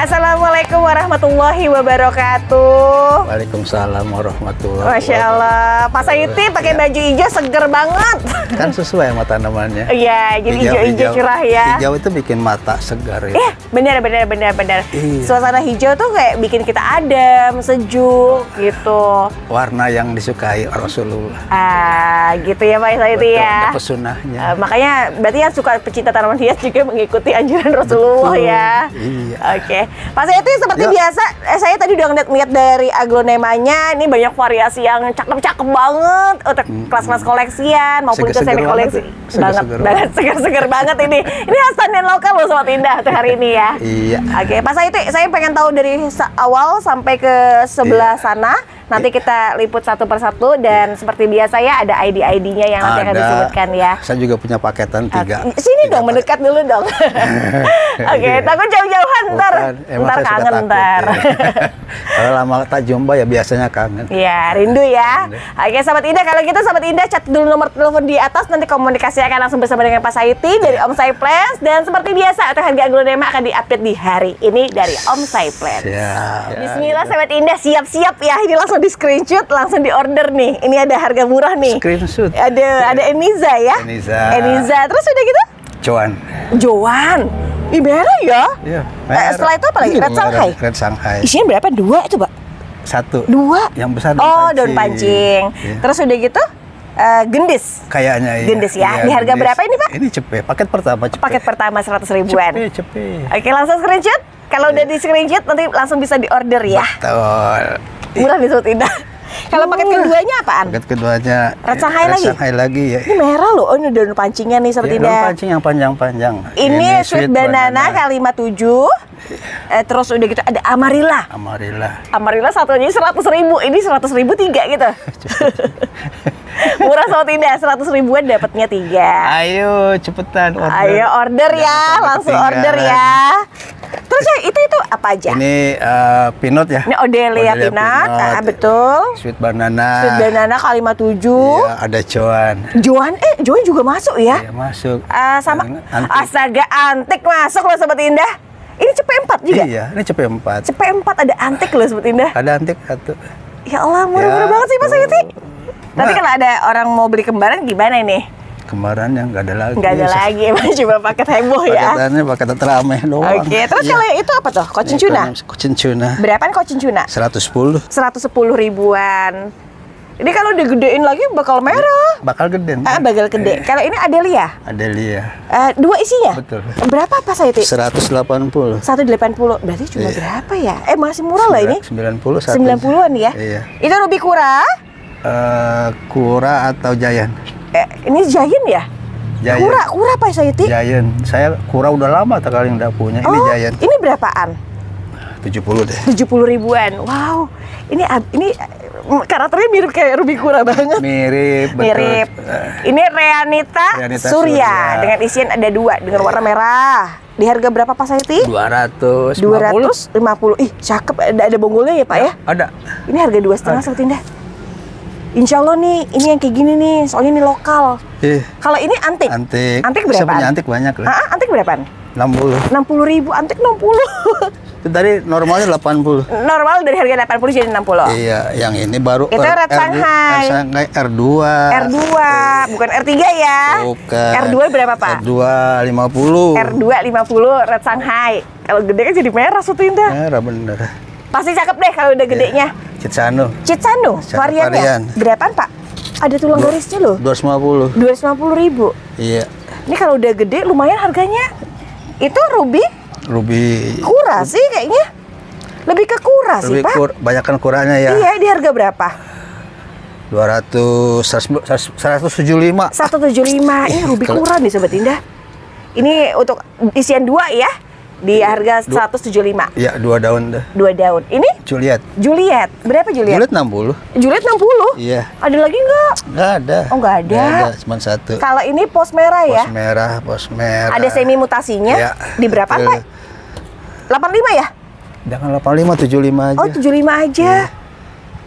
Assalamualaikum warahmatullahi wabarakatuh. Waalaikumsalam warahmatullahi wabarakatuh. Masya Allah, Pak Saidi pakai baju hijau seger banget. Kan sesuai sama tanamannya. Iya, jadi hijau-hijau cerah ya. Hijau itu bikin mata segar ya. Benar. Iya. Suasana hijau tuh kayak bikin kita adem, sejuk gitu. Warna yang disukai Rasulullah. Gitu ya Pak Saidi ya. Ada pesunahnya. Makanya berarti yang suka pecinta tanaman hias juga mengikuti anjuran Rasulullah. Betul. Ya. Iya. Oke, Pak Saidi seperti biasa, saya tadi udah ngeliat dari aglonemanya, ini banyak variasi yang cakep-cakep banget untuk kelas-kelas koleksian maupun ke semi koleksi. Seger-seger banget ini. Ini khas tanian lokal loh Sobat Indah untuk hari ini ya. Iya. Oke, Pak Saidi, saya pengen tahu dari awal sampai ke sebelah sana. Nanti kita liput satu persatu dan seperti biasa ya ada ID-ID-nya yang nanti akan disebutkan ya. Saya juga punya paketan 3. Sini dong, mendekat dulu dong. Oke, takut jauh-jauhan ntar kangen ntar. Kalau lama tak jumpa ya biasanya kangen. Iya, rindu ya. Oke, Sobat Indah, kalau gitu Sobat Indah cat dulu nomor telepon di atas, nanti komunikasi akan langsung bersama dengan Pak Saidi dari Om Saiples. Dan seperti biasa, untuk harga aglonema akan diupdate di hari ini dari Om Saiples. Bismillah Sobat Indah, siap-siap ya. Ini langsung di screenshot, langsung di order nih. Ini ada harga murah nih. Screenshot. Ada Eniza ya. Eniza. Terus udah gitu? Joan. Ih, merah ya? Iya. Setelah itu apa lagi? Red Shanghai. Red Shanghai. Isinya berapa? 2 itu, Pak? 1. 2. Yang besar daun pancing. Iya. Terus udah gitu? Gendis. Kayaknya iya. Gendis ya. Iya, di harga gendis. berapa ini, Pak? Ini cepet. Paket pertama cepet. Paket pertama 100 ribuan. Cepet. Oke, langsung screenshot. Kalau udah di screenshot nanti langsung bisa di order ya. Betul. Murah nih Sobat Indah. Kalau paket keduanya apaan? Paket keduanya Red Shanghai lagi ya. Ini merah loh. Oh, ini daun pancingnya nih Sobat Indah. Daun pancing yang panjang-panjang. Ini sweet banana kali 57. Terus udah gitu ada Amarilla. Amarilla satunya 100 ribu. Ini 100 ribu 3 gitu. Murah Sobat Indah, 100 ribuan dapatnya 3. Ayo cepetan order. Ayo order ya, langsung order ya. Terus ya itu apa aja? Ini peanut ya. Ini Odelia peanut. Betul. Sweet banana kali 57. Iya, ada Joan. Joan juga masuk ya? Iya, masuk. Sama astaga, antik masuk loh Sobat Indah. Ini CP4 juga? Iya, ini CP4. CP4 ada antik loh Sobat Indah. Ada antik satu. Ya Allah, murah-murah banget sih Mas Saidi. Nanti kalau ada orang mau beli kembaran gimana ini? Kembarannya nggak ada lagi. Nggak ada lagi, emang cuma paket heboh ya. Paketannya paket terameh doang. Oke, terus kalau itu apa tuh? Kocin tuna? Kocin tuna. Berapaan kocin tuna? 110. 110 ribuan. Ini kalau digedein lagi bakal merah. Bakal gede. Bakal gede. Kalau ini Adelia? Adelia. 2 isinya? Betul. Berapa Pak Saidi? 180. 180. Berarti cuma berapa ya? Masih murah lah ini. 90. 90-an ya? Iya. Itu Ruby Kura? Kura atau Giant? Ini Giant ya? Giant. Kura Pak Saidi? Giant. Saya Kura udah lama kali nggak punya. Ini Giant. Ini berapaan? 70 deh. 70 ribuan. Wow. Ini karakternya mirip kayak Ruby Kura banget. Mirip. Ini Reanita Surya dengan isian ada 2 dengan warna merah. Di harga berapa Pak Saidi? 250. Ih, cakep. Ada bonggolnya ya Pak ya? Ada. Ini harga 2,5 Sobat Indah. Insya Allah nih, ini yang kayak gini nih, soalnya ini lokal. Kalau ini antik. Antik berapa? Saya punya antik banyak loh. Antik berapaan? 60. 60 ribu, antik 60. Itu dari normalnya 80. Normal dari harga 80 jadi 60. Iya, yang ini baru itu Red Shanghai. R2. R2, bukan R3 ya. Bukan. R2 berapa Pak? R2 50. R2 50 Red Shanghai. Kalau gede kan jadi merah Sobat Indah. Merah bener. Pasti cakep deh kalau udah gedenya. Citsano variannya. Berapaan Pak? Ada tulang garisnya loh. 250. 250 ribu. Iya. Ini kalau udah gede lumayan harganya. Itu Ruby Kura sih kayaknya. Lebih ke Kura sih Pak. Banyakan kuranya ya. Iya, di harga berapa? 175. 175. Ini Ruby Kura nih Sobat Indah. Ini untuk isian 2 ya. Di harga 175. Iya, 2 daun dah. 2 daun. Ini? Juliet. Berapa Juliet? Juliet 60. Juliet 60? Iya. Ada lagi nggak? Nggak ada. Oh, nggak ada. Nggak ada, cuma 1. Kalau ini pos merah ya? Pos merah. Ada semi mutasinya. Iya. Di berapa Pak? 85 ya? Jangan 85, 75 aja. Oh, 75 aja. Iya.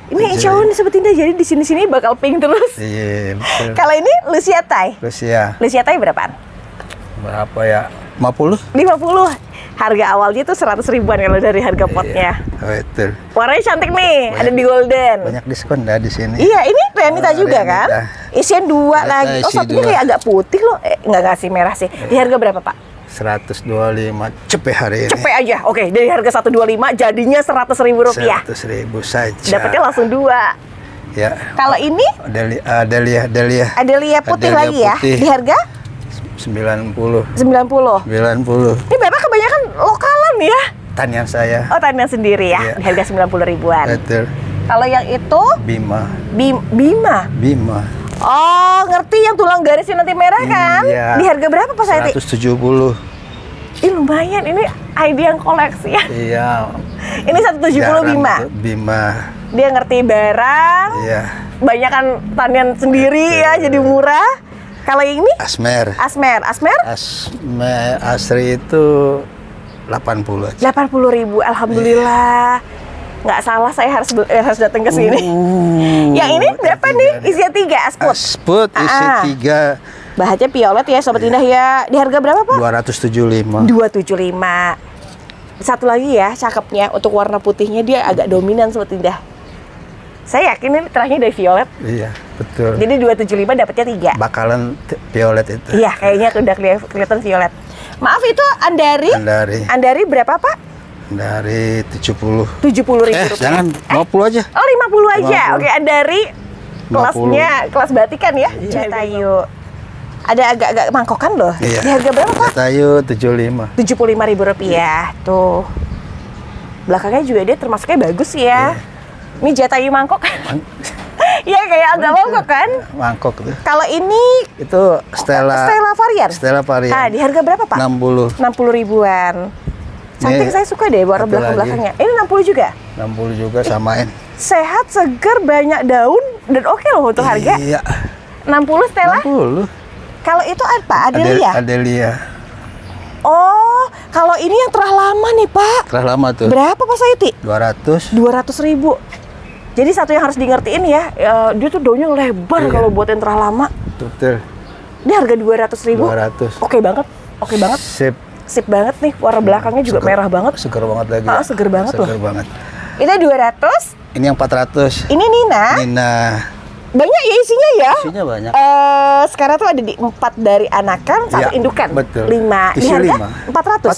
Ini insya Allah nih Sobat Indah, jadi di sini bakal pink terus. Iya, betul. Kalau ini Lucia Thai? Lucia Thai berapaan? Berapa ya? 50. Harga awalnya tuh 100 ribuan kalau dari harga potnya. Betul. Warnanya cantik nih, ada di golden. Banyak diskon dah di sini. Iya, ini Renita juga Renita. kan? Isian 2 lagi. Oh, isi satunya 2. kayak agak putih loh. Nggak kasih merah sih. Di harga berapa, Pak? 125 cepet hari ini. Cepet aja. Oke, dari harga 125 jadinya 100 ribu rupiah. 100 ribu saja. Dapatnya langsung 2. Ya. Kalau ini Adelia putih Adelia lagi ya. putih. Di harga 90. 90. Ini Bapak kebanyakan lokalan ya? Tanian saya. Oh, tanian sendiri ya. Iya. Di harga 90 ribuan. Betul. Kalau yang itu Bima. Bima. Oh, ngerti yang tulang garisnya nanti merah kan? Iya. Di harga berapa Pak Saiti? 170. Ih, lumayan. Ini ID yang koleksi ya. Iya. Ini 170 Bima. Bima. Dia ngerti barang. Iya. Banyak kan tanian sendiri ya, jadi murah. Kalau yang ini? Asmer. Asri itu 80 aja. 80 ribu, alhamdulillah. Nggak salah, saya harus datang ke sini. Yang ini berapa nih? Isinya 3, Asput. Asput isi 3. Bahannya violet ya, Sobat Indah ya. Di harga berapa, Pak? 275. 275. Satu lagi ya, cakepnya. Untuk warna putihnya dia agak dominan, Sobat Indah. Saya yakin ini terakhir dari violet. Iya, betul. Jadi 275 dapatnya 3. Bakalan violet itu. Iya, kayaknya udah kelihatan violet. Maaf, itu Andari. Andari berapa, Pak? Dari 70. 70 ribu rupiah. Jangan 50 aja. Oh, 50 aja. 50. Oke, Andari kelasnya kelas batikan ya. Jatayu. Ada agak-agak mangkokan loh. Iya. Di harga berapa, Pak? Jatayu 75. 75 ribu rupiah. Tuh. Belakangnya juga dia termasuknya bagus ya. Ini Jatayu mangkok. Iya, kayak agak mangkok kan? Mangkok tuh. Kalau ini Itu Stella varian. Stella varian. Nah, di harga berapa, Pak? 60. 60 ribuan. Cantik, saya suka deh warna satu lagi. belakangnya. Ini 60 juga? 60 juga samain. Sehat, segar, banyak daun, dan oke loh untuk harga. Iya. 60 Stella? 60. Kalau itu apa? Adelia? Adelia. Oh, kalau ini yang terah lama nih, Pak. Terah lama tuh. Berapa, Pak Saiti? 200. 200 ribu. Jadi satu yang harus di-ngertiin ya, dia tuh daunnya lebar kalau buat yang terah lama. Betul. Dia harga 200 ribu. 200. Oke banget. Oke banget. Sip Banget nih. Warna belakangnya juga merah banget. Seger banget lagi. Seger banget loh. Seger banget. Itu 200. Ini yang 400. Ini Nina. Banyak ya isinya ya? Isinya banyak. Sekarang tuh ada di 4 dari anakan, 1 Ya, indukan. betul. 5. Di Isi harga 5.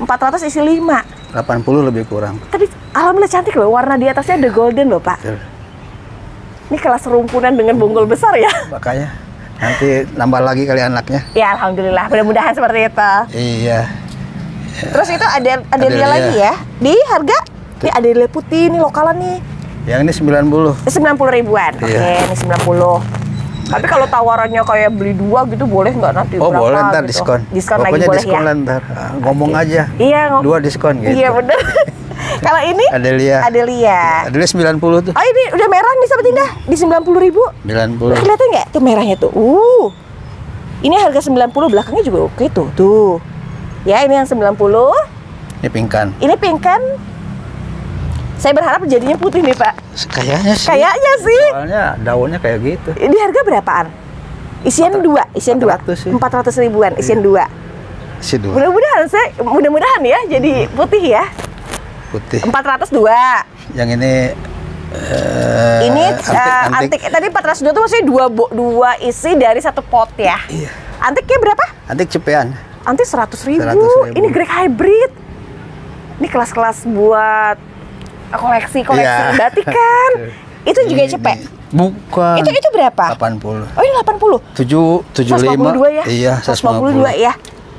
400. 400 isi 5. 80 lebih kurang. Tapi alhamdulillah cantik loh. Warna di atasnya ada golden loh, Pak. Betul. Ini kelas rumpunan dengan bonggol besar ya. Makanya nanti nambah lagi kali anaknya. Ya alhamdulillah. Mudah-mudahan seperti itu. Iya. Terus itu ada Adelia lagi ya. Di harga? Ini Adelia putih, ini lokalan nih. Yang ini 90. 90 ribuan. Oke, Iya. ini 90. Tapi kalau tawarannya kayak beli 2 gitu boleh nggak nanti? Oh, berapa boleh ntar gitu? diskon. Diskon lagi Pokoknya boleh diskon ya. lah ntar. Ngomong aja. Iya, 2 diskon gitu. Iya bener. Kalau ini? Adelia. Adelia 90 tuh. Oh, ini udah merah nih Sobat Indah. Di 90 ribu. 90. Kelihatan nggak tuh merahnya tuh? Ini harga 90, belakangnya juga oke tuh. Tuh. Ya, ini yang 90. Ini pingkan. Ini pink kan? Saya berharap jadinya putih nih, Pak. Kayaknya sih. Kayaknya sih. Soalnya daunnya kayak gitu. Ini harga berapaan? Isian 2, isian 2. 400 sih. 400 ribuan, isian 2. Isi 2. Mudah-mudahan ya jadi putih ya. Putih. 402. Yang ini Ini antik. Tadi 402 itu maksudnya dua isi dari satu pot ya. Iya. Antiknya berapa? Antik cepean. Antik 100 ribu. 100.000. Ini grade hybrid. Ini kelas-kelas buat koleksi Iya. batik kan. Itu juga cepet. Bukan. Itu berapa? 80. Oh, ini 80. 75. 152 ya? Iya, 152 ya.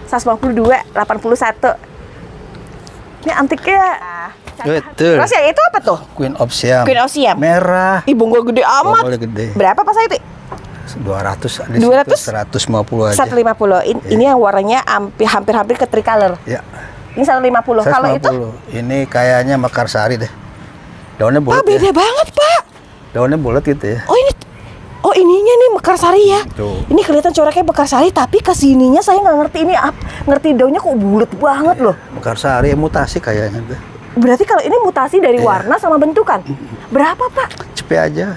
152, 81. Ini antiknya. Betul. Terus yang itu apa tuh? Queen of Siam. Queen of Siam. Merah. Ih, bonggol gede amat. Bonggolnya gede. Berapa Pak Saiti? 200 ada 200? 150 aja. 150. Ini yang warnanya hampir-hampir ke tricolor. Ya. Ini 150. Kalau itu? Ini kayaknya mekarsari deh. Daunnya bulat. Beda banget, Pak. Daunnya bulat gitu ya. Oh, ininya nih mekarsari ya. Tuh. Ini kelihatan coraknya mekarsari, tapi kesininya saya nggak ngerti ini ngerti daunnya kok bulat banget loh. Mekarsari mutasi kayaknya tuh. Berarti kalau ini mutasi dari warna sama bentukan. Berapa, Pak? Cepet aja.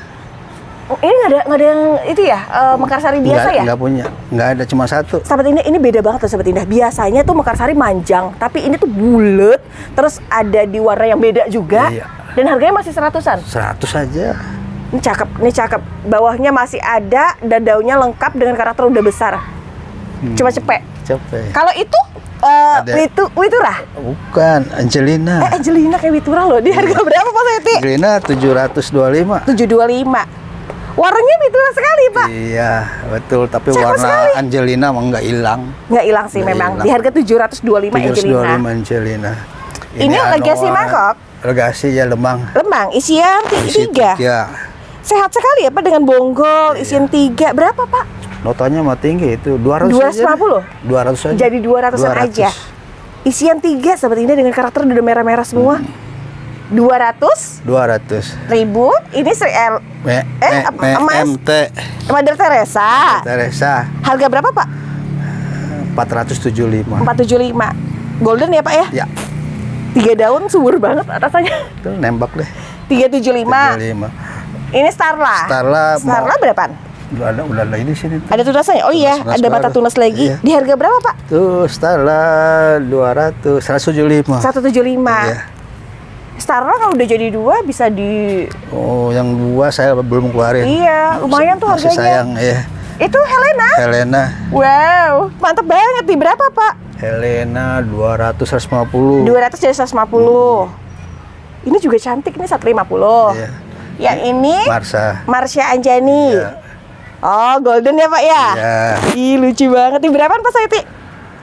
Ini nggak ada yang itu ya, mekarsari biasa ya? Nggak punya, nggak ada, cuma satu. Sahabat Indah, ini beda banget loh Sahabat Indah. Biasanya tuh mekarsari manjang, tapi ini tuh bulat, terus ada di warna yang beda juga. Iya. Dan harganya masih 100-an. 100 aja. Ini cakep. Bawahnya masih ada dan daunnya lengkap dengan karakter udah besar. Cuma cepek. Cepet. Kalau itu Ada. Witura? Bukan, Angelina. Angelina kayak Witura loh. Di harga berapa Pak Seti? Angelina 725. 725. Warnanya Witura sekali Pak. Iya, betul. Tapi Cakep warna sekali. Angelina mah nggak hilang. Nggak hilang sih Nggak memang. hilang. Di harga 725 Angelina. 725 Angelina. Ini Legacy Anoa. mangkok? Legacy ya Lemang. Lemang, isian Isi 3. tiga. Sehat sekali ya Pak dengan bonggol, Iya. isian 3. Berapa Pak? Notanya mah tinggi itu 200 250? aja. 200 aja. Jadi 200-an aja. Isian 3 Sahabat Indah dengan karakter udah merah-merah semua. 200 200. ribu. Ini Sri El Emas MT Mother Teresa. Teresa Harga berapa Pak? 475. 475. Golden ya Pak ya? Ya, 3 daun subur banget atasannya. itu nembak deh. 375. 75. Ini Starla. Starla berapaan? Udah ada ini sini. Ada tunasnya? Oh iya, Tunas ada mata baru. tunas lagi. Iya. Di harga berapa Pak? Tuh, Starla 175. 175. Iya. Starla kalau udah jadi 2 bisa di... Oh, yang 2 saya belum keluarin. Iya, lumayan tuh Masih harganya. sayang, ya. Itu Helena. Helena. Wow, mantep banget nih. Berapa Pak? Helena 250. 200 jadi 150. Ini juga cantik nih 150. Iya. Yang ini Marsha Anjani. Iya. Oh, golden ya Pak ya? Iya. Ih, lucu banget. Nih berapaan Pak Saiti?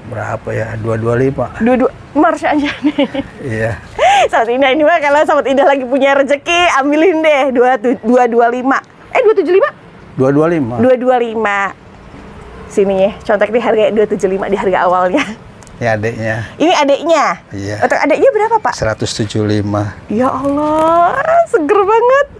Berapa ya? 225. Dua Marsha Anjani. Iya. Sahabat Indah ini mah kalau Sahabat Indah lagi punya rezeki, ambilin deh 225. 275? 225. 225. Sini ya, contek di harga 275 di harga awalnya. Ini adiknya. Ini adiknya. Iya. Untuk adiknya berapa Pak? 175. Ya Allah, seger banget.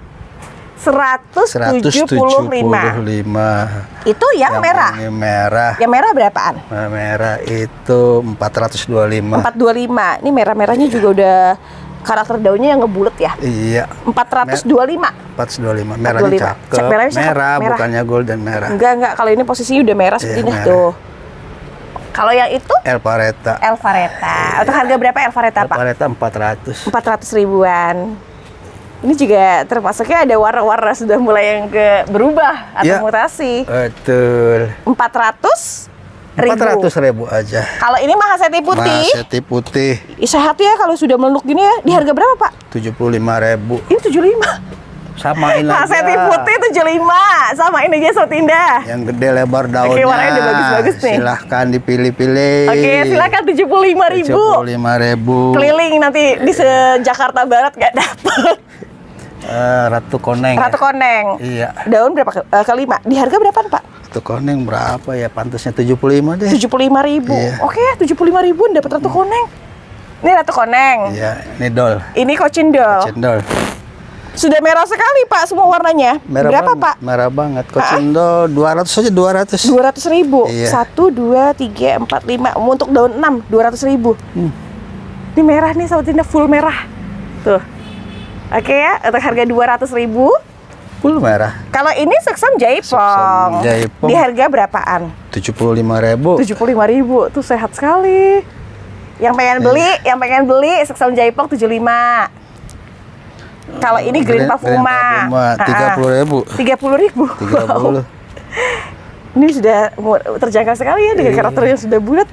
175. 175. Itu yang merah. Ini merah. Yang merah berapaan? Merah itu 425. 425. Ini merah-merahnya juga udah karakter daunnya yang ngebulet ya. Iya. 425. 425. Merahnya 425. cakep. Cek merahnya cakep. Merah, Merah. bukannya golden merah. Enggak. Kalau ini posisinya udah merah seperti Iya, ini merah. tuh. Kalau yang itu Elvareta. Elvareta. Untuk harga berapa Elvareta Pak? Elvareta 400. 400 ribuan. Ini juga termasuknya ada warna-warna sudah mulai yang berubah atau Ya. mutasi. Betul. 400 ribu. 400 ribu aja. Kalau ini Mahaseti putih, Mahaseti putih sehat ya kalau sudah meluk gini ya. Di harga berapa Pak? 75.000. Ini 75. Samain aja. Mahaseti putih 75. Samain aja Sobat Indah. Yang gede lebar daunnya. Oke, warnanya udah bagus-bagus nih. Silahkan dipilih-pilih. Oke, silakan 75.000. 75.000. Keliling nanti di Jakarta Barat nggak dapet. Ratu Koneng. Ratu Koneng. Iya. Daun berapa? Kelima. Di harga berapa Pak? Ratu Koneng berapa ya? Pantasnya 75 deh. 75.000. Iya. Oke, 75.000 dapat Ratu Koneng. Ini Ratu Koneng. Iya, ini dol. Ini Kocindol. Cendol. Sudah merah sekali Pak semua warnanya. Merah Berapa banget, Pak? Merah banget. Kocendol 200 aja 200. 200.000. Iya. 1, 2, 3, 4, 5. Untuk daun 6 200.000. Ini merah nih Sobat Indah, full merah. Tuh. Oke ya, untuk harga 200.000. Full merah. Kalau ini Suksem Jaipong. Suksem Jaipong. Di harga berapaan? 75.000. 75.000. Tuh sehat sekali. Yang pengen beli Suksem Jaipong 75. Kalau ini Green Parfuma. 30.000. 30.000. 30. Ini sudah terjangkau sekali ya dengan karakter yang sudah bulat.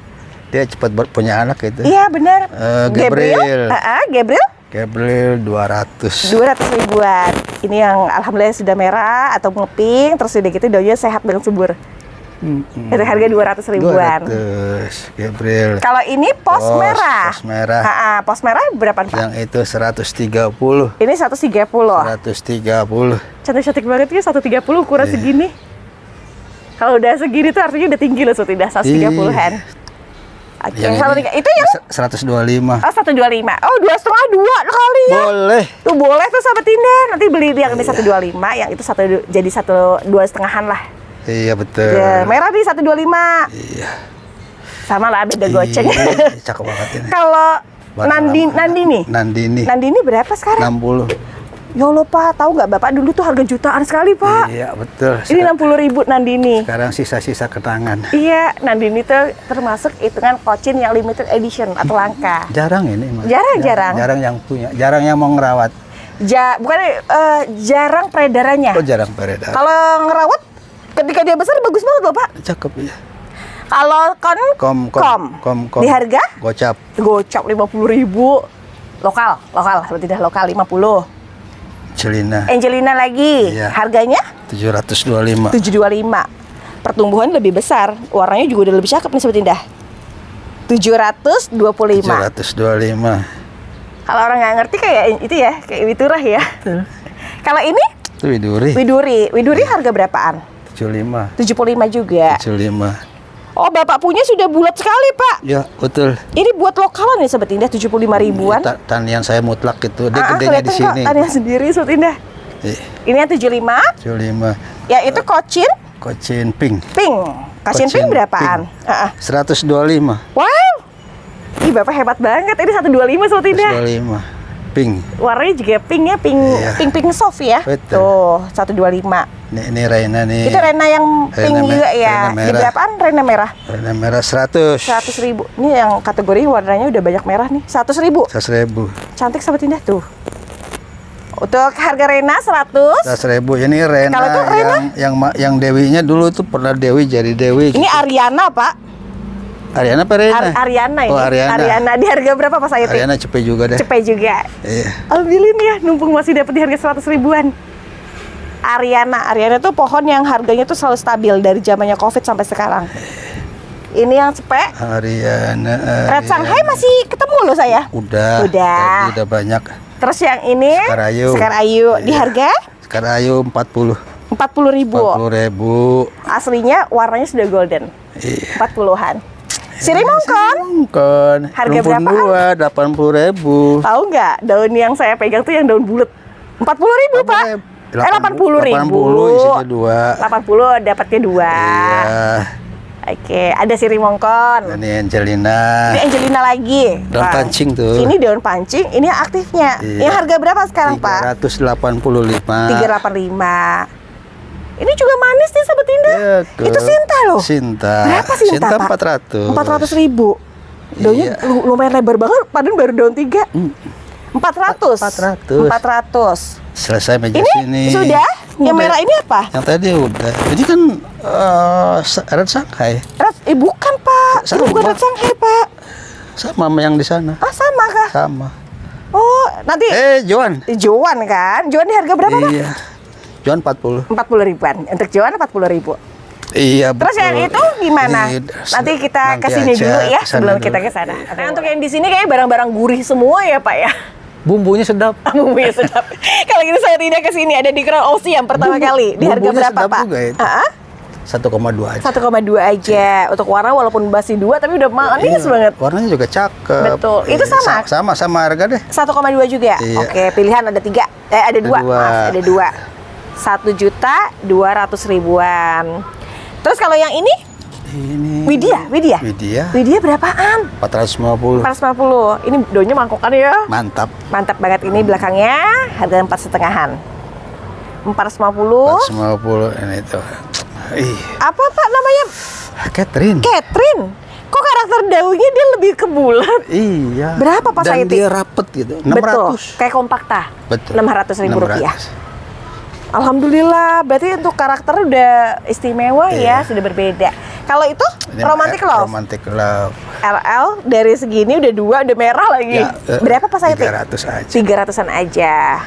Dia cepat punya anak itu. Iya benar. Gabriel. Gabriel Gabriel 200. 200 ribuan. Ini yang alhamdulillah sudah merah atau ngeping, terus udah gitu daunnya sehat dan subur. Itu harga 200 ribuan. 200. Gabriel. Kalau ini pos merah. Pos merah. Pos merah berapa Pak? Yang itu 130. Ini 130. 130. Cantik-cantik banget ya 130 ukuran segini. Kalau udah segini tuh artinya udah tinggi loh, tidak 130-an. Oke, Yang ini itu yang 125. Oh 125. Oh 2,5 kali ya. Boleh. Tuh boleh tuh Sahabat Indah. Nanti beli yang ini 125, yang itu jadi 2,5 lah. Iya betul. Ya, merah nih 125. Iya. Sama lah beda goceng. Cakep banget ini. Kalau Nandini. Nandini berapa sekarang? 60. Ya Allah Pak, tahu nggak Bapak dulu tuh harga jutaan sekali Pak. Iya, betul. Ini 60.000 Nandini. Sekarang sisa-sisa kenangan. Iya, Nandini tuh termasuk hitungan Kocin yang limited edition atau langka. Jarang ini, Mas. Jarang. Jarang yang punya, jarang yang mau ngerawat. Bukan jarang peredarannya. Oh, jarang beredar. Kalau ngerawat ketika dia besar bagus banget loh Pak. Cakep ya. Kalau Kom. Di harga? Gocap. Gocap 50.000. Lokal berarti dah lokal 50. Angelina lagi. Iya. Harganya 725. 725. Pertumbuhan lebih besar, warnanya juga udah lebih cakep nih Sobat Indah. 725. 725. Kalau orang nggak ngerti kayak itu ya, kayak Witurah ya. Kalau ini Itu Widuri. Widuri harga berapaan? 75. 75 juga. 75. Oh, Bapak punya sudah bulat sekali, Pak. Ya, betul. Ini buat lokalan ya, Sobat Indah, 75 ribuan. Tanian saya mutlak itu. Dia gedenya di kelihatan sini. kok, tanian sendiri, Sobat Indah. Ini yang 75. 75. Ya, itu Kocin Kocin pink. Kocin pink berapaan? 125. Wow. Ih, Bapak hebat banget. Ini 125, Sobat Indah. 125. Pink. Warnanya juga pink ya, Iya. pink soft ya. Betul. Tuh, 125. Ini Reina nih. Itu Rena yang pink juga ya. Rena Di berapaan Rena merah? Rena merah 100. 100.000. Ini yang kategori warnanya udah banyak merah nih. 100.000. 100.000. Cantik Sobat Indah tuh. Untuk harga Rena 100. 100.000. Ini Rena, Kalau itu Rena? yang Dewinya dulu tuh pernah Dewi jadi Dewi. Ini Ariana, Pak. Ariana apa Rena? Ariana ini. Oh, Ariana. Di harga berapa Pak Sayati? Ariana cepet juga deh. Cepet juga. Iya. Alhamdulillah nih ya, numpung masih dapat di harga 100 ribuan. Ariana tuh pohon yang harganya tuh selalu stabil dari zamannya Covid sampai sekarang. Ini yang cepet. Ariana. Red Shanghai masih ketemu loh saya. Udah. Udah. Udah banyak. Terus yang ini Sekar Ayu. Di harga Sekar Ayu 40. 40.000. 40.000. Aslinya warnanya sudah golden. Iya. 40-an. Sirih Mongkon. Harga berapaan? 80.000. Tahu nggak daun yang saya pegang tuh yang daun bulat? 40.000 Pak. 80.000. 80 isinya 2. 80 dapatnya 2. Iya. Oke, ada Sirih Mongkon. Ini Angelina. Ini Angelina lagi. Daun pancing tuh. Ini daun pancing, ini yang aktifnya. Iya. Yang harga berapa sekarang, Pak? 385. 385. Ini juga manis nih Sobat Indah. Ya, Itu Sinta loh. Sinta. Berapa Sinta, Pak? 400. 400.000. Daunnya Iya. lumayan lebar banget, padahal baru daun 3. 400. 400. Selesai meja Ini sini. sudah? Yang Udah. merah ini apa? Yang tadi udah. Ini kan Red Shanghai. Bukan Pak. Ini Sama. bukan Red Shanghai Pak. Sama sama yang di sana. Ah, sama kah? Sama. Oh, nanti Joan. Joan kan? Joan di harga berapa Pak? Iya. Joan 40. 40 ribuan. Untuk Joan 40.000. Iya, Terus yang itu gimana? Nanti kita kesini aja, dulu ya kesana sebelum dulu. kita ke sana. Nah, untuk yang di sini kayak barang-barang gurih semua ya Pak ya. Bumbunya sedap. Bumbunya sedap. Kalau gitu saya tidak ke sini, ada di Crown Ocean yang pertama kali. Di harga bumbunya berapa sedap Pak? juga itu. 1,2 aja. 1,2 aja. Untuk warna walaupun masih 2 tapi udah manis banget. Warnanya juga cakep. Betul. Itu sama? Sama harga deh. 1,2 juga. Iya. Oke, pilihan ada 3. Ada 2. dua. Maaf, ada 2. 1.200.000-an. Terus kalau yang ini Ini Widya. Widya berapaan? 450. 450. Ini daunnya mangkokan ya. Mantap. Mantap banget ini belakangnya. Harga 4,5-an. 450. 450 ini tuh. Ih, Apa Pak namanya? Catherine. Catherine. Kok karakter daunnya dia lebih ke bulat? Iya. Berapa Pak Dan Saiti? dia rapet gitu. 600. Betul. Kayak kompakta. Betul. 600.000 rupiah. 600. Alhamdulillah, berarti untuk karakter udah istimewa ya, Iya. sudah berbeda. Kalau itu Ini Romantic Love. Romantic Love. LL dari segini udah 2, udah merah lagi. Ya, Berapa Pak Saiti? 300 aja. 300-an aja.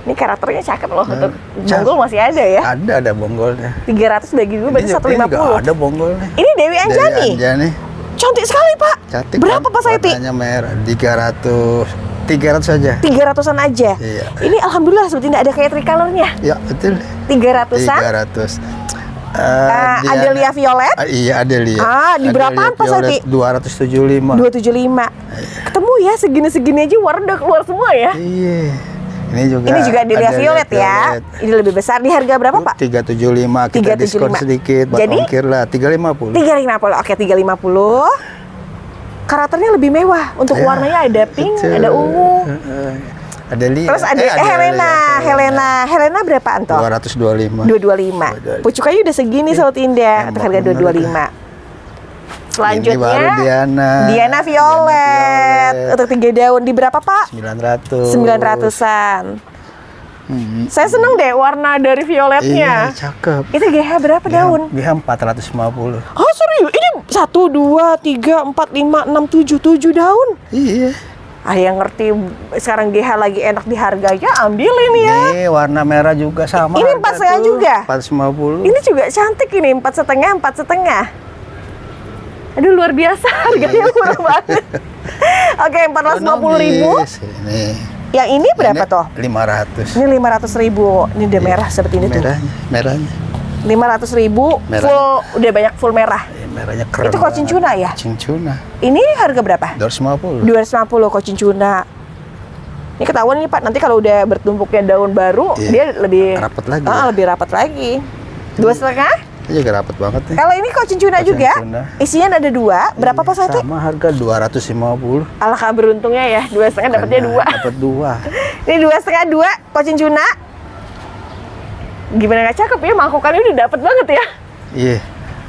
Ini karakternya cakep loh, untuk cakep. bonggol masih ada ya. Ada bonggolnya. 300 bagi 2 berarti Ini juga 150. ada bonggolnya. Ini Dewi Anjani. Dewi Anjani. Cantik sekali Pak. Cantik. Berapa kan? Pak Saiti? Warnanya merah. 300 saja. 300-an aja. Iya. Ini alhamdulillah sebetulnya ada kayak tricolornya. Ya, betul. 300-an. 300. Adelia Violet. Iya, Adelia. Di berapaan Pak Saiti? 275. 275. Ketemu ya segini-segini aja warna udah keluar semua ya. Iya. Ini juga Adelia Violet ya. Ini lebih besar. Di harga berapa Pak? 375. Kita 375. diskon sedikit buat Jadi? ongkir lah. 350. 350. Oke, 350. Karakternya lebih mewah. Untuk Ya, warnanya ada pink, betul. ada ungu. Adelia. Terus ada Helena berapaan toh? 225. 225. Pucukannya udah segini Sobat Indah, untuk harga 225. Selanjutnya Ini baru Diana Violet. Untuk 3 daun di berapa, Pak? 900. 900-an. Saya seneng deh warna dari violetnya. Iya, cakep. Itu GH berapa daun? GH 450. Oh serius? Ini 1, 2, 3, 4, 5, 6, 7 daun. Iya. Yang ngerti sekarang GH lagi enak di harganya, ambil ini ya. Nih, warna merah juga sama. Ini harga 4,5 tuh, juga? 450. Ini juga cantik ini, 4,5, 4,5. Aduh luar biasa, harganya murah banget. Oke, 450.000. Ini. Yang ini berapa toh? 500. Ini 500.000. Ini udah merah seperti ini tuh. Merahnya. 500.000 full, udah banyak full merah. Merahnya keren. Itu kocin tuna ya? Kocin tuna. Ini harga berapa? 250. 250 kocin tuna. Ini ketahuan nih Pak, nanti kalau udah bertumpuknya daun baru, dia lebih rapat lagi. Lebih rapat lagi. 2,5? Ini juga rapat banget nih. Kalau ini kocin tuna juga, isinya ada 2. Berapa Pak Sati? Sama harga 250. Alangkah beruntungnya ya, 2,5 dapatnya 2. Dapat 2. Ini 2,5 kocin tuna. Gimana nggak cakep ya, mangkokannya udah dapet banget ya. Iya.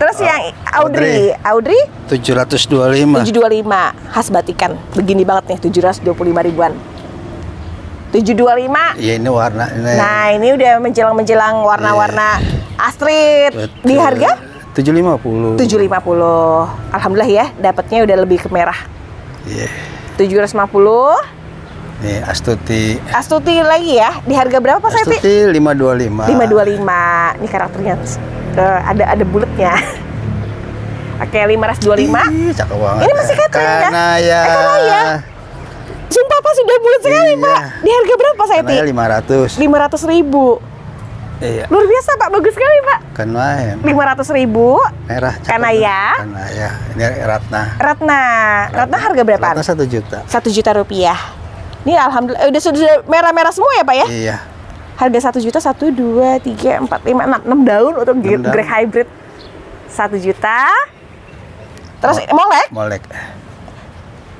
Terus yang Audrey 725. 725 khas batikan. Begini banget nih, 725 ribuan. 725. Iya, ini warna ini. Nah, ini udah menjelang warna-warna Astrid. Betul. Di harga 750. 750. Alhamdulillah ya, dapatnya udah lebih ke merah. Iya. 750. Nih, Astuti. Astuti lagi ya. Di harga berapa Pak Seti? Astuti 525. 525. Ini karakternya ada bulatnya. Oke, 525. Ih, cakep banget. Ini masih Catherine ya? Kanaya. Kanaya. Sumpah Pak, sudah bulat sekali Iya. Pak. Di harga berapa Pak Seti? Kanaya 500. 500.000. Iya. Luar biasa Pak, bagus sekali Pak. Kanaya. 500.000. Merah. cakep. Kanaya. Kanaya. Ini Ratna. Ratna harga berapaan? Ratna 1 juta. 1 juta rupiah. Ini alhamdulillah sudah merah-merah semua ya Pak ya? Iya. Harga 1 juta, 1, 2, 3, 4, 5, 6 daun untuk grey hybrid. 1 juta. Terus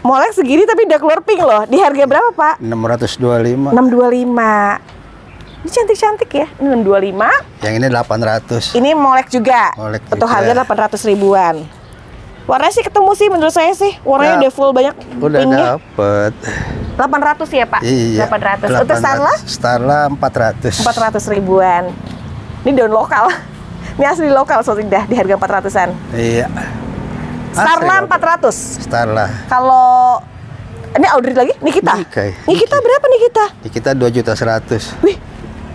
molek segini tapi udah keluar pink loh. Di harga berapa Pak? 625. 625. Ini cantik-cantik ya. Ini 625. Yang ini 800. Ini molek juga. Molek untuk juga. harga 800 ribuan. Warnanya sih ketemu sih menurut saya sih. Warnanya udah full banyak Udah pinknya. dapet. 800 ya Pak? Iya. 800. Untuk Starla? Starla 400. 400 ribuan. Ini daun lokal. Ini asli lokal sudah di harga 400-an. Iya. Starla 400. Starla. Kalau ini Audrey lagi? Nikita. Nikita berapa Nikita? Nikita 2.100.000. Wih,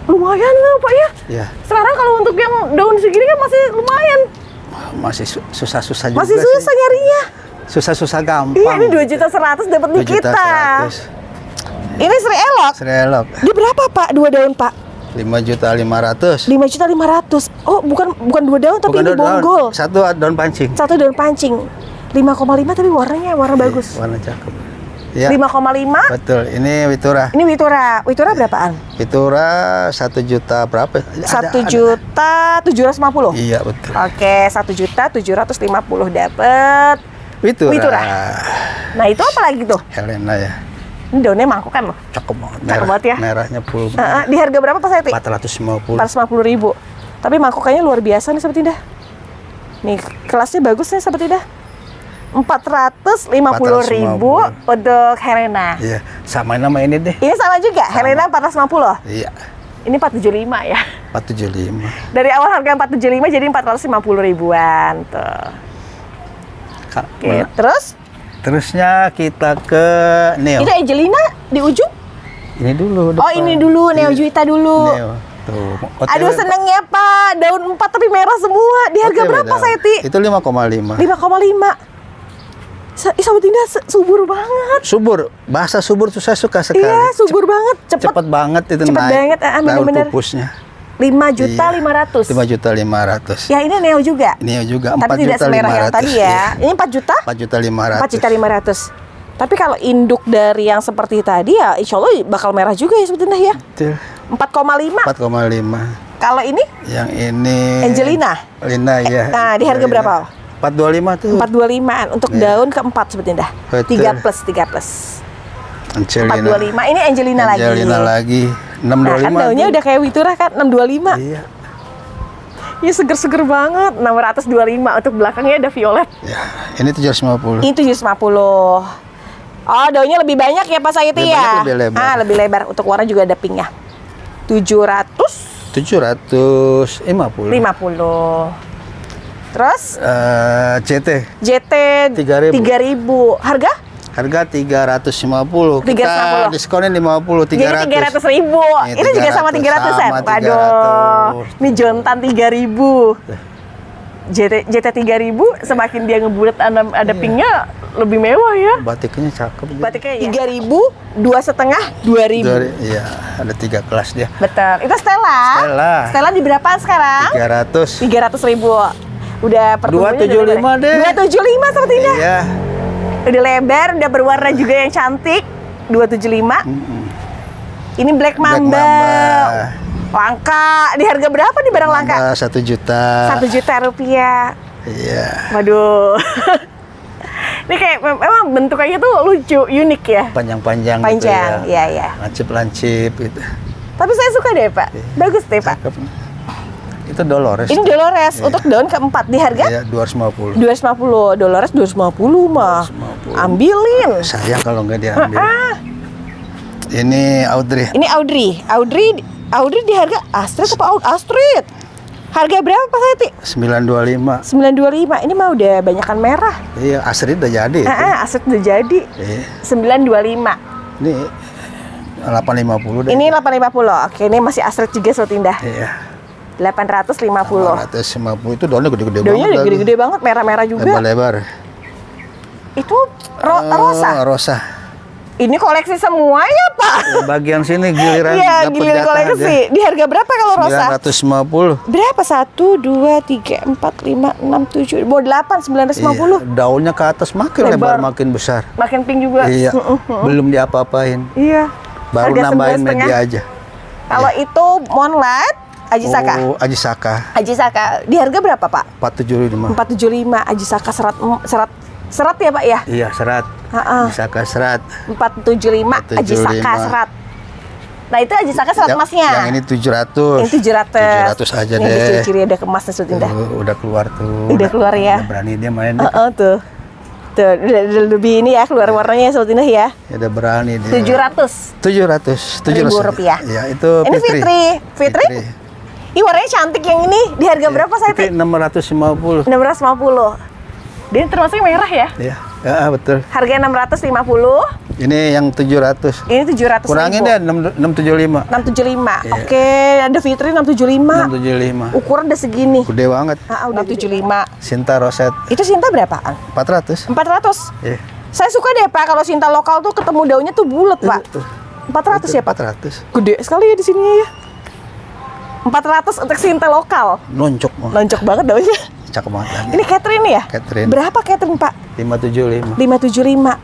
lumayan nggak Pak ya? Iya. Sekarang kalau untuk yang daun segini kan masih lumayan. Masih susah-susah juga. Masih susah sih. nyarinya. Susah-susah gampang. Iya, ini 2.100.000 dapat Nikita. 2.100.000. Ini Sri Elok. Sri Elok. Di berapa Pak? 2 daun Pak? 5.500.000. 5.500.000. Oh, bukan 2 daun tapi ini bonggol. Satu daun pancing. 1 daun pancing. 5,5 tapi warna bagus. Warna cakep. Ya. 5,5. Betul. Ini Witura. Ini Witura. Witura berapaan? Witura 1 juta berapa? 1.750.000. Iya, betul. Oke, 1.750.000 dapat. Witura. Nah, itu apa lagi tuh? Helena ya. Ini daunnya mangkokan loh. Cakep banget. Cakep banget ya. Merahnya full. Di harga berapa Pak Seti? 450. 450.000. Tapi mangkokannya luar biasa nih Sobat Indah. Nih, kelasnya bagus nih Sobat Indah. 450.000 untuk Helena. Iya, samain nama ini deh. Ini sama juga, Helena 450. Iya. Ini 475 ya. 475. Dari awal harga 475 jadi 450 ribuan tuh. Oke, Terusnya kita ke Neo. Itu Angelina di ujung? Ini dulu. Oh, ini dulu, Neo Juwita dulu. Neo. Tuh. Aduh, senengnya Pak, daun 4 tapi merah semua. Di harga berapa, Seti? Itu 5,5. 5,5. Sobat Indah subur banget. Subur, bahasa subur tuh saya suka sekali. Iya, subur banget, cepet banget itu cepet naik. Banget, bener-bener. Pupusnya. 5.500.000. 5.500.000. Ya ini Neo juga. Neo juga. Tapi tidak semerah yang tadi ya. Ini 4 juta? 4.500.000. 4.500.000. Tapi kalau induk dari yang seperti tadi ya, insya Allah bakal merah juga ya sebetulnya ya. Betul. 4,5. 4,5. Kalau ini? Yang ini. Angelina. Angelina ya. Nah, di harga berapa? 425 tuh. 425-an untuk daun keempat sebetulnya dah. 3+. Angelina. 425. Ini Angelina lagi. Angelina lagi. 625. Nah, kan daunnya udah kayak Witura kan 625. Iya. Ini seger-seger banget. 625 untuk belakangnya ada violet. Ya, ini 750. Ini 750. Oh, daunnya lebih banyak ya Pak Sayiti Lebih ya? banyak, lebih lebar. Ah, lebih lebar. Untuk warna juga ada pinknya. 750. 50. Terus CT JT 3.000. 3.000. Harga? Harga 350. Kita 350. diskonin 50, 300. Jadi 300.000. Nih, Ini juga sama 300-an. sama Waduh. 300. Ini jontan 3.000. JT 3.000 semakin dia ngebulet ada pinknya lebih mewah ya. Batiknya cakep. Batiknya 3.000, 2,5, 2.000. Iya, ada 3 kelas dia. Betul. Itu Stella. Stella. di berapaan sekarang? 300. 300.000. Udah pertumbuhannya 275 deh. 275 seperti ini. Iya. Udah lebar, udah berwarna juga yang cantik. 275. Ini Black Mamba. Langka. Di harga berapa nih barang langka? 1 juta. 1 juta rupiah. Iya. Waduh. Ini kayak memang bentukannya tuh lucu, unik ya. Panjang-panjang gitu Panjang, ya. iya. Lancip-lancip gitu. Tapi saya suka deh Pak. Bagus deh Pak. Cakep. Itu Dolores. Ini Dolores Iya. untuk daun keempat di harga Iya, 250. 250. Dolores 250 mah. 250. Ambilin. Sayang kalau nggak diambil. Ini Audrey. Ini Audrey di harga Astrid apa Astrid? Harga berapa Pak Sayiti? 925. 925. Ini mah udah banyakan merah. Iya, Astrid udah jadi. Astrid udah jadi. Iya. 925. Ini 850 deh. Ini 850. Oke, ini masih Astrid juga Sobat Indah. Iya. 850. 850 itu daunnya gede-gede banget. Daunnya udah gede-gede banget, merah-merah juga. Lebar-lebar. Itu rosa. Rosa. Ini koleksi semua ya Pak? Bagian sini giliran Iya, dapat giliran jatah koleksi. Di harga berapa kalau rosa? 950. Berapa? 1, 2, 3, 4, 5, 6, 7, mau 8, 950. Iya, daunnya ke atas makin lebar, makin besar. Makin pink juga. Iya. Belum diapa-apain. Iya. Baru Harga nambahin 11,5. media aja. Kalau itu Moonlight, Ajisaka. Oh, Ajisaka. Ajisaka. Di harga berapa Pak? 475. 475. Ajisaka serat ya Pak ya? Iya, serat. Ajisaka serat. 475 Ajisaka serat. Nah itu Ajisaka serat emasnya. Yang ini 700. Ini 700. 700 aja Ini deh. ciri-ciri ada kemasnya Sobat Indah. Udah keluar tuh. Udah keluar ya. Udah berani dia main. Tuh. Tuh, udah lebih ini ya keluar warnanya Sobat Indah ya. Ya udah berani dia. 700. 700 rupiah. Ya, itu Ini Fitri. Ini warnanya cantik yang ini. Di harga berapa saya? Itu 650. 650. Dia termasuk merah ya? Iya. Ya, betul. Harga 650. Ini yang 700. Ini 700. Kurangin deh 675. 675. Iya. Oke, ada Fitri 675. 675. Ukuran udah segini. Gede banget. Udah 675. Sinta Roset Itu Sinta berapaan? 400. 400. Iya. Saya suka deh Pak kalau Sinta lokal tuh ketemu daunnya tuh bulat Pak. 400 ya Pak? 400. Gede sekali ya di sini ya. 400 untuk Sinta lokal. Loncok banget. Loncok banget daunnya. Cakep banget lagi. Ini Catherine ya? Catherine. Berapa Catherine Pak? 575. 575.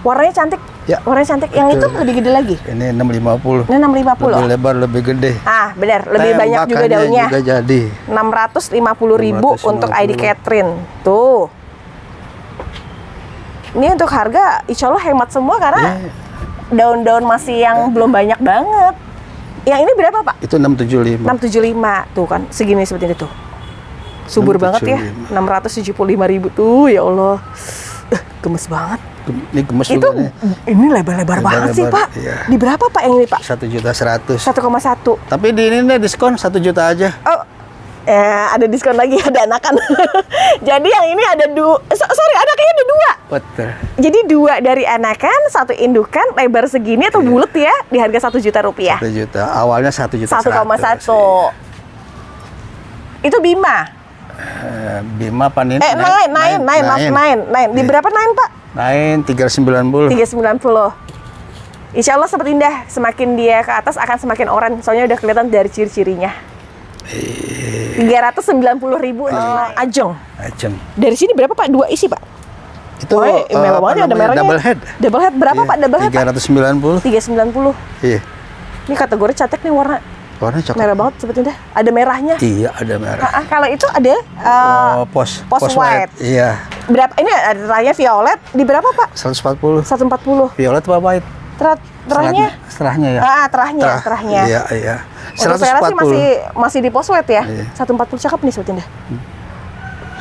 Warnanya cantik. Ya. Warnanya cantik. Yang itu lebih gede lagi. Ini 650. Ini 650. Lebih lebar, lebih gede. Benar, lebih banyak juga Makannya daunnya. juga jadi. 650.000 untuk 650. ID Catherine. Tuh. Ini untuk harga insya Allah hemat semua karena daun-daun masih yang belum banyak banget. Yang ini berapa Pak? Itu 675. 675. Tuh kan, segini seperti itu. Subur banget ya. 675.000 tuh, ya Allah. Gemes banget. Ini gemes Itu juga nih. ini lebar-lebar banget sih Pak. Iya. Di berapa Pak yang ini Pak? 1.100.000. 1,1. Tapi di ini nih diskon 1 juta aja. Oh, ada diskon lagi, ada anakan. Jadi yang ini ada sorry, anakannya ada 2. Betul. Jadi 2 dari anakan, 1 indukan, lebar segini atau bulat ya, di harga 1 juta rupiah. 1 juta. Awalnya 1.100.000. 1,1. Itu Bima. Bima apa nih? Nine. Di berapa Nine Pak? Nine 390. 390. Insya Allah Sobat Indah, semakin dia ke atas akan semakin oren. Soalnya udah kelihatan dari ciri-cirinya. 390.000 ajeng. Dari sini berapa Pak? 2 isi Pak? Itu mewah banget ada merahnya. double head. Double head berapa Pak? Double head 390. 390. Iya. Ini kategori cantik nih warna. Warnanya coklat. Merah banget sebetulnya. Ada merahnya. Iya, ada merah. Kalau itu ada Post white. Iya. Berapa? Ini ada raya violet di berapa Pak? 140. 140. Violet apa white? Terahnya? Setelahnya ya. Terahnya. Iya. Untuk saya sih masih di post-weight ya. Iya. 140 cakep nih Sobat Indah.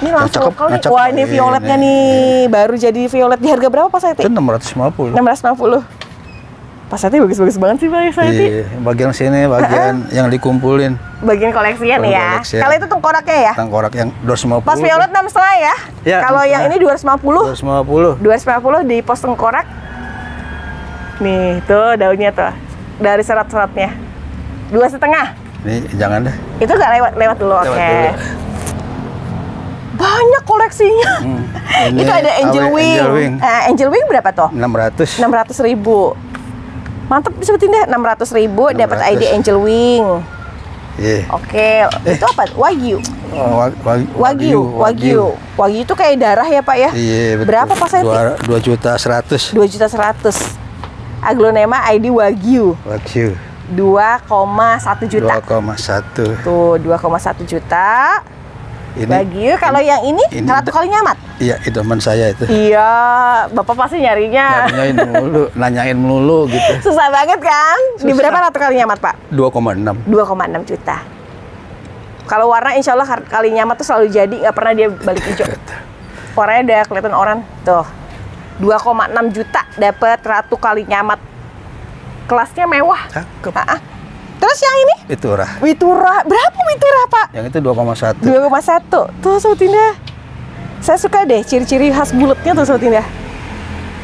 Ini Yang langsung cakep, kali. yang cakep. Wah, ini violetnya Ini. nih. Baru jadi violet di harga berapa Pak Saiti? Itu 650. 650. Pak Saiti bagus-bagus banget sih Pak Saiti. Iya, bagian sini bagian yang dikumpulin. Bagian koleksian Bagian ya. koleksian. Kalau itu tengkoraknya ya? Tengkorak yang 250. Pas violet 6,5 ya? Ya, Kalau 6,5. yang ini 250. 250. 250 di pos tengkorak. Nih, tuh daunnya tuh. Dari serat-seratnya. 2,5. Ini jangan deh. Itu nggak lewat dulu, oke. dulu. Banyak koleksinya. Ini Itu ada Angel AW Wing. Angel Wing. Angel Wing berapa tuh? 600. 600.000. Mantap disebutin deh, 600.000 dapat 600. ID Angel Wing. Iya. Oke, itu apa? Wagyu. Oh, Wagyu itu kayak darah ya Pak ya? Iya, betul. Berapa Pak Saiti? 2.100.000. 2.100.000. Aglonema ID Wagyu. Wagyu. 2,1 juta. 2,1. Tuh, 2,1 juta. Ini Wagyu. Kalau yang ini Ratu Kalinyamat. Iya, itu teman saya itu. Iya, Bapak pasti nyarinya. Nanyain melulu gitu. Susah banget kan? Di Susah. berapa Ratu Kalinyamat Pak? 2,6. 2,6 juta. Kalau warna insya Allah Kalinyamat tuh selalu jadi, nggak pernah dia balik hijau. Warnanya udah kelihatan oranye. Tuh, 2,6 juta dapat Ratu Kalinyamat. Kelasnya mewah. Cakep. Terus yang ini? Witura. Berapa Witura Pak? Yang itu 2,1. 2,1. Tuh Sobat Indah. Saya suka deh ciri-ciri khas bulatnya tuh Sobat Indah.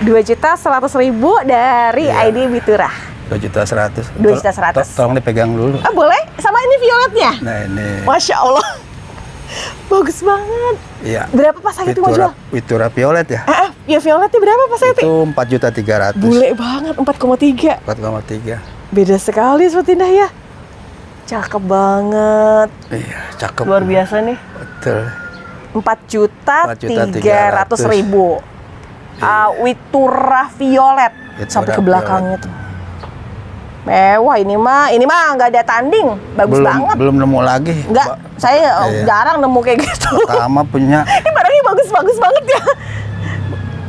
2.100.000 dari Iya. ID Witura. 2.100.000. 2.100.000. Tolong dipegang dulu. Ah boleh? Sama ini violetnya? Nah ini. Masya Allah. Bagus banget. Iya. Berapa Pak Saiti mau jual? Witura violet ya. Ya violetnya berapa Pak Saiti? Itu 4.300.000. Bule banget, 4,3. 4,3. Beda sekali Sobat Indah ya. Cakep banget. Iya, cakep. Luar biasa nih. Betul. 4.300.000. Witura violet. Witura Sampai ke belakangnya tuh. Mewah ini mah nggak ada tanding. Bagus banget. Belum nemu lagi. Enggak, saya Iya. jarang nemu kayak gitu. Pertama punya. Ini barangnya bagus banget ya.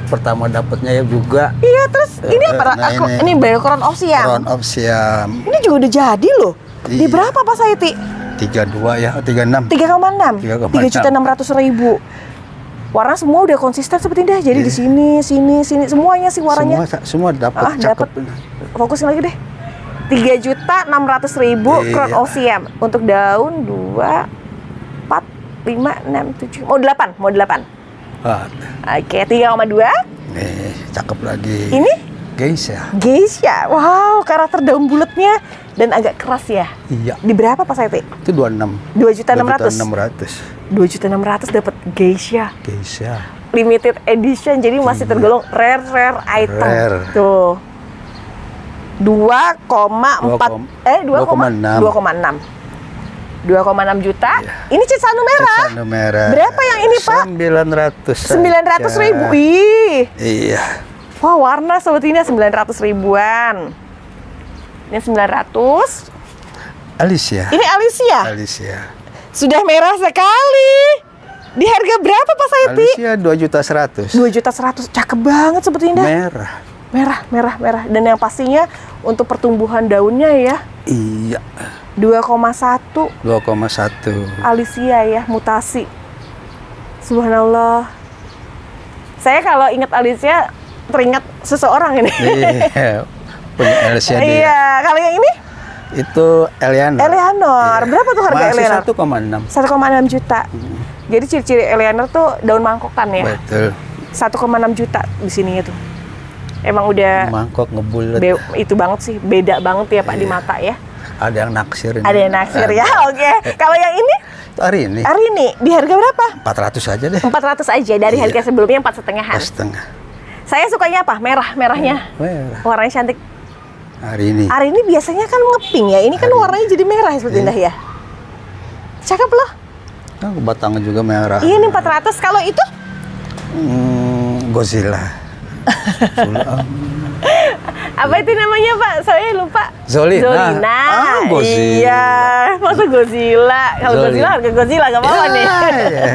Pertama dapatnya ya juga. Iya, terus ini apa? Nah, Ini Crown of Siam. Crown of Siam. Ini juga udah jadi loh. Di Iya. berapa Pak Saiti? 32 ya, 36. 3,6. 3.600.000. Warna semua udah konsisten seperti ini. Jadi di sini semuanya sih warnanya. Semua dapat. Dapat. Fokusin lagi deh. 3.600.000 Iya. Crown of Siam untuk daun 2, 4, 5, 6, 7. Mau 8. Oke, 3,2. Nih, cakep lagi. Ini Geisha. Wow, karakter daun bulatnya dan agak keras ya. Iya. Di berapa Pak Saiti? Itu 26. 2.600.000. 2.600.000. 2.600.000 dapat Geisha. Geisha. Limited edition, jadi masih tergolong rare item. Rare. Tuh. 2,6 juta. Ini Citsano merah. Citsano merah. Berapa yang ini Pak? 900. 900.000. Wih. Iya. Wah, warna Sobat Indah 900.000-an. Ini 900. Alicia. Ini Alicia. Sudah merah sekali. Di harga berapa Pak Saiti? Alicia 2.100.000. 2.100.000. Cakep banget Sobat Indah. Merah. Dan yang pastinya untuk pertumbuhan daunnya ya. Iya. 2,1. 2,1. Alicia ya, mutasi. Subhanallah. Saya kalau ingat Alicia teringat seseorang ini. Iya. Punya Alicia dia. Iya, kalau yang ini? Itu Eleanor. Eleanor. Iya. Berapa tuh harga Masih Eleanor? 1,6. 1,6 juta. Jadi ciri-ciri Eleanor tuh daun mangkokan ya. Betul. 1,6 juta di sininya tuh. Emang udah Mangkok ngebulet. itu banget sih, beda banget ya Pak di mata ya. Ada yang naksir ini. Ada yang naksir ya. Oke. Kalau yang ini? Itu hari ini. Hari ini di harga berapa? 400 aja deh. 400 aja dari harga sebelumnya 4,5-an. 4,5. Saya sukanya apa? Merahnya. Merah. Warnanya cantik. Hari ini. Hari ini biasanya kan ngepink ya. Ini kan warnanya jadi merah seperti Indah ya. Cakep loh. Nah, batangnya juga merah. Iya nih 400. Kalau itu? Godzilla. Apa itu namanya Pak? Saya lupa. Zolina. Godzilla. Iya. Masa Godzilla? Kalau Godzilla harga Godzilla gak apa-apa nih. Iya.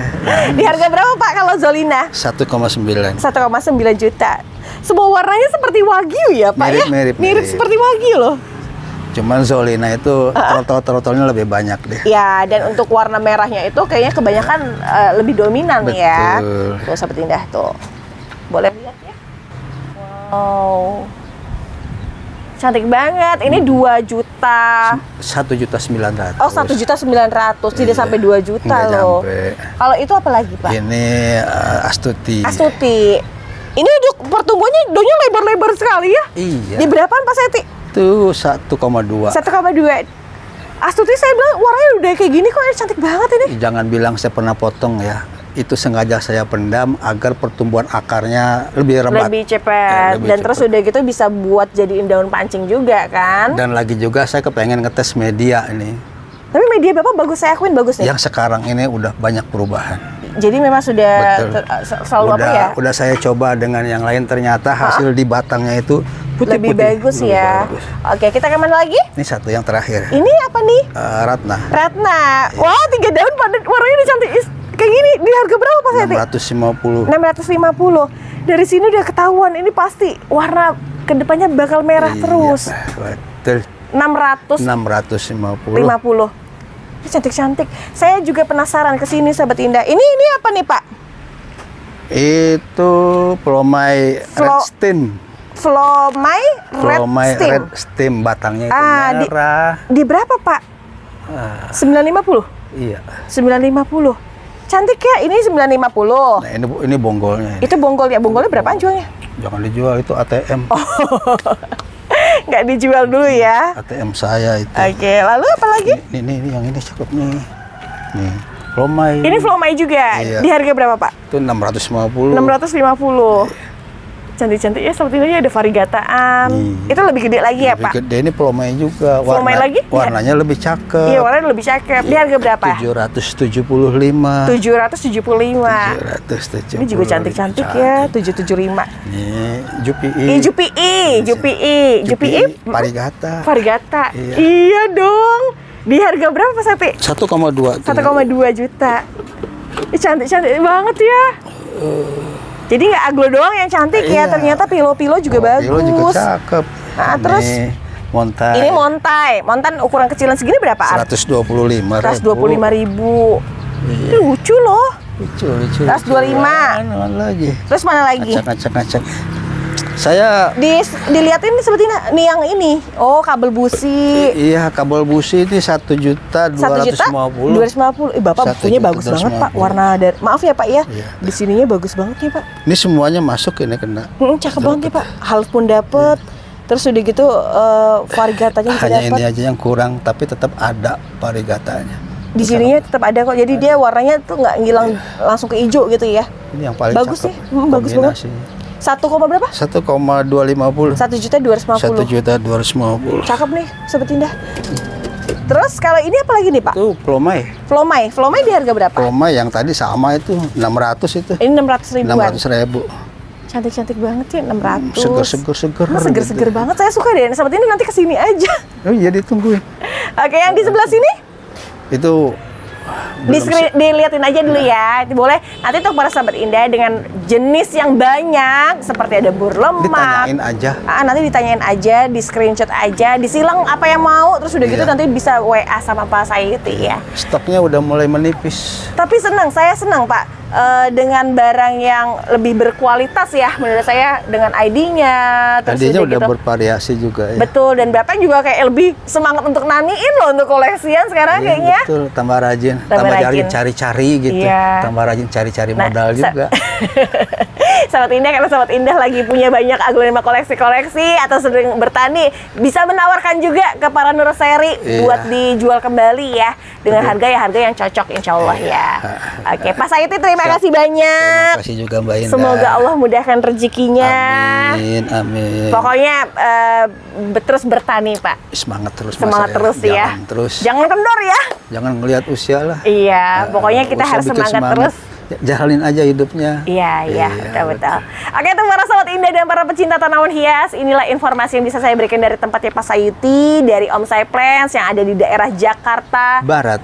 Di harga berapa Pak kalau Zolina? 1,9. 1,9 juta. semua warnanya seperti wagyu ya Pak ya? Mirip seperti wagyu loh. Cuman Zolina itu trotol-trotolnya lebih banyak deh. Ya, dan untuk warna merahnya itu kayaknya kebanyakan lebih dominan nih ya. Tuh Sahabat Indah tuh. Boleh lihat ya? Wow. Cantik banget. Ini 2 juta. 1.900.000. Oh, 1.900.000. Tidak sampai 2 juta loh. Kalau itu apa lagi, Pak? Ini Astuti. Astuti. Ini pertumbuhannya daunnya lebar-lebar sekali ya? Iya. Di berapaan Pak Seti? Itu 1,2. 1,2. Astuti saya bilang warnanya udah kayak gini kok, cantik banget ini. Jangan bilang saya pernah potong ya. Itu sengaja saya pendam agar pertumbuhan akarnya lebih lebat. Lebih cepat. Dan terus udah gitu bisa buat jadiin daun pancing juga kan. Dan lagi juga saya kepengen ngetes media ini. Tapi media Bapak bagus, saya akuin bagus nih. Yang sekarang ini udah banyak perubahan. Jadi memang sudah selalu apa ya? Udah saya coba dengan yang lain, ternyata hasil di batangnya itu putih-putih. Lebih bagus ya. Bagus. Oke, kita ke mana lagi? Ini satu yang terakhir. Ini apa nih? Ratna. Ratna. Wow, 3 daun pada warnanya ini cantik. Kayak gini, di harga berapa Pak Seti? 650. 650. Dari sini udah ketahuan, ini pasti warna kedepannya bakal merah terus. Betul. 650. 650. Ini cantik-cantik. Saya juga penasaran ke sini Sahabat Indah. Ini apa nih Pak? Itu Plomai Red Stem. Plomai Red Stem, batangnya itu merah. Di berapa Pak? 950? Iya. 950. Cantik ya, ini 950. Nah, ini bonggolnya. Itu bonggolnya. Bonggolnya berapaan jualnya? Jangan dijual, itu ATM. Nggak dijual dulu ya. ATM saya itu. Oke, lalu apa lagi? Ini yang ini cakep nih. Nih, Plomai. Ini Plomai juga. Iya. Di harga berapa Pak? Itu 650. 650. Cantik-cantik ya, sepertinya ada variegataan. Itu lebih gede lagi ya Pak? Lebih gede, ini Plomai juga. Plomai lagi? Warnanya lebih cakep. Iya, warnanya lebih cakep. Di harga berapa? 775. 775. 775. Ini juga cantik-cantik ya, 775. Ini Jupi'i. Jupi'i. Varigata. Iya dong. Di harga berapa Pak Seti? 1,2. 1,2 juta. Ini cantik-cantik banget ya. Jadi nggak aglo doang yang cantik ya, ternyata pilo-pilo juga bagus. Pilo juga cakep. Nah, terus Montai. Ini Montan ukuran kecilan segini berapa? 125.000. 125.000. Ini lucu loh. Lucu. 125. Lagi. Terus mana lagi? Acak. Saya dilihatin seperti nih yang ini. Oh, kabel busi. Iya, kabel busi ini 1.250.000. Bapak bukunya bagus banget Pak. Warna dari, maaf ya Pak ya. Di sininya bagus banget nih Pak. Ini semuanya masuk ini kena. Cakep banget nih Pak. Halus pun dapet. Terus udah gitu variegatanya juga hanya dapet. ini aja yang kurang, tapi tetap ada variegatanya. Di sininya tetap ada kok. Jadi dia warnanya tuh nggak ngilang langsung ke hijau gitu ya. Ini yang paling bagus cakep. Nih. Bagus banget. 1, berapa? 1,250. 1.250.000. 1.250. Cakep nih, Sobat Indah. Terus kalau ini apa lagi nih Pak? Itu Plomai. Plomai di harga berapa? Plomai yang tadi sama itu 600 itu. Ini 600.000-an. 600.000. Cantik-cantik banget ya, 600. Seger. Seger banget. Saya suka deh. Sobat ini nanti kesini aja. Oh iya, ditungguin. Oke, yang di sebelah sini? Itu dilihatin aja dulu ya. Boleh nanti untuk para Sahabat Indah dengan jenis yang banyak seperti ada bur lemak. Ditanyain aja. Nanti ditanyain aja, di screenshot aja, disilang apa yang mau, terus udah gitu nanti bisa WA sama Pak Saiti ya. Stoknya udah mulai menipis. Tapi saya senang Pak dengan barang yang lebih berkualitas ya, menurut saya dengan ID-nya. ID-nya udah bervariasi juga ya. Betul, dan Bapak juga kayak lebih semangat untuk naniin loh untuk koleksian sekarang kayaknya. Betul, tambah rajin, tambah cari-cari gitu. Iya. Tambah rajin cari-cari modal juga. Sahabat Indah, kalau Sahabat Indah lagi punya banyak aglonema koleksi-koleksi atau sering bertani, bisa menawarkan juga ke para nursery buat dijual kembali ya dengan harga yang cocok insya Allah ya. Oke, Pak Saiti terima kasih banyak. Terima kasih juga Mbak Indah. Semoga Allah mudahkan rezekinya. Amin. Pokoknya terus bertani Pak. Semangat terus. Ya. Jangan kendor ya. Jangan ngelihat usia lah. Iya, pokoknya kita harus semangat terus. jalanin aja hidupnya. Iya, betul. Oke, itu para sobat indah dan para pecinta tanaman hias, inilah informasi yang bisa saya berikan dari tempatnya Pak Sayuti, dari Omsai Plants yang ada di daerah Jakarta Barat.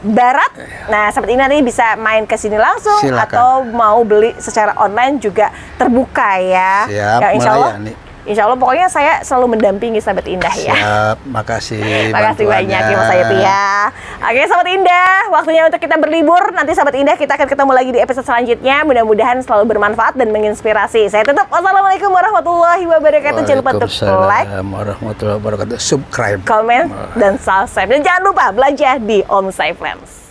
Nah, sobat indah nih bisa main ke sini langsung. Silakan. Atau mau beli secara online juga terbuka ya. Siap, Yang melayani. Insya Allah pokoknya saya selalu mendampingi sahabat indah ya. Siap, makasih. Makasih banyak ya Mas Sayuti ya. Oke sahabat indah, waktunya untuk kita berlibur. Nanti sahabat indah kita akan ketemu lagi di episode selanjutnya. Mudah-mudahan selalu bermanfaat dan menginspirasi. Saya tutup. Wassalamualaikum warahmatullahi wabarakatuh. Jangan lupa untuk like, warahmatullahi wabarakatuh. Subscribe, komen, dan subscribe. Dan jangan lupa belanja di Omsai Plants.